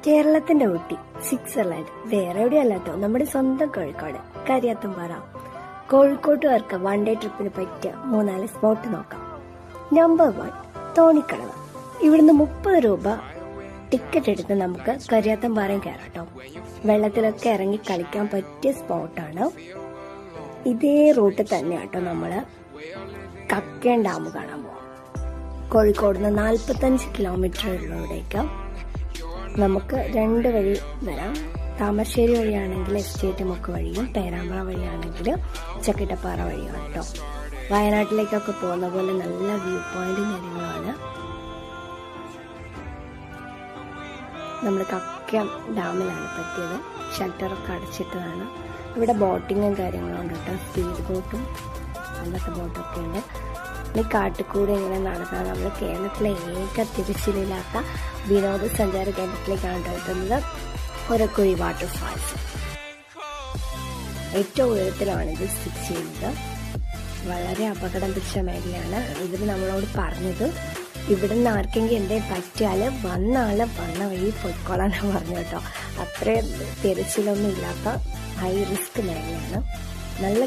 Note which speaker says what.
Speaker 1: കേരളത്തിന്റെ ഊട്ടി, സ്വിറ്റ്സർലാൻഡ്, വേറെ എവിടെയല്ല കേട്ടോ, നമ്മുടെ സ്വന്തം കോഴിക്കോട് കരിയാത്തുംപാറ. കോഴിക്കോട്ടുകാർക്ക് വൺ ഡേ ട്രിപ്പിന് പറ്റിയ 3-4 സ്പോട്ട് നോക്കാം. നമ്പർ 1, തോണിക്കടവ്. ഇവിടുന്ന് 30 രൂപ ടിക്കറ്റ് എടുത്ത് നമുക്ക് കരിയാത്തുംപാറയും കയറാം കേട്ടോ. വെള്ളത്തിലൊക്കെ ഇറങ്ങി കളിക്കാൻ പറ്റിയ സ്പോട്ടാണ്. ഇതേ റൂട്ടിൽ തന്നെ കേട്ടോ നമ്മള് കക്കയം ഡാം കാണാൻ പോവാം. കോഴിക്കോട് നിന്ന് 45 കിലോമീറ്റർ ഉള്ളവിടേക്ക് നമുക്ക് 2 വഴി വരാം. താമരശ്ശേരി വഴിയാണെങ്കിൽ എസ്റ്റേറ്റ് മുക്ക് വഴിയും, പേരാമ്പ്ര വഴിയാണെങ്കിൽ ചക്കിട്ടപ്പാറ വഴിയാണ് കേട്ടോ. വയനാട്ടിലേക്കൊക്കെ പോകുന്ന പോലെ നല്ല വ്യൂ പോയിന്റും കാര്യങ്ങളുമാണ്. നമ്മൾ കക്കയം ഡാമിലാണ് പറ്റിയത്. ഷട്ടറൊക്കെ അടച്ചിട്ടതാണ്. ഇവിടെ ബോട്ടിങ്ങും കാര്യങ്ങളും ഉണ്ട് കേട്ടോ. സ്പീഡ് ബോട്ടും അങ്ങനത്തെ ബോട്ടൊക്കെ ഉണ്ട്. ഈ കാട്ടിക്കൂടെ ഇങ്ങനെ നടന്നാൽ നമ്മൾ കേരളത്തിലെ ഏക തിരച്ചിലില്ലാത്ത വിനോദസഞ്ചാര കേന്ദ്രത്തിലേക്കാണ് എത്തുന്നത്. ഒരക്കുഴി വാട്ടർഫാൾസ് ഏറ്റവും ഉയരത്തിലാണ് ഇത് സ്ഥിതി ചെയ്യുന്നത്. വളരെ അപകടം പിടിച്ച മേഖലയാണ്. ഇതിൽ നമ്മളോട് പറഞ്ഞത് ഇവിടെ നിന്ന് ആർക്കെങ്കിലും എന്തെങ്കിലും പറ്റിയാൽ വന്ന വഴി പൊയ്ക്കോളാനാണ് പറഞ്ഞു കേട്ടോ. അത്രയും തിരച്ചിലൊന്നും ഇല്ലാത്ത ഹൈ റിസ്ക് മേഖലയാണ്. നല്ല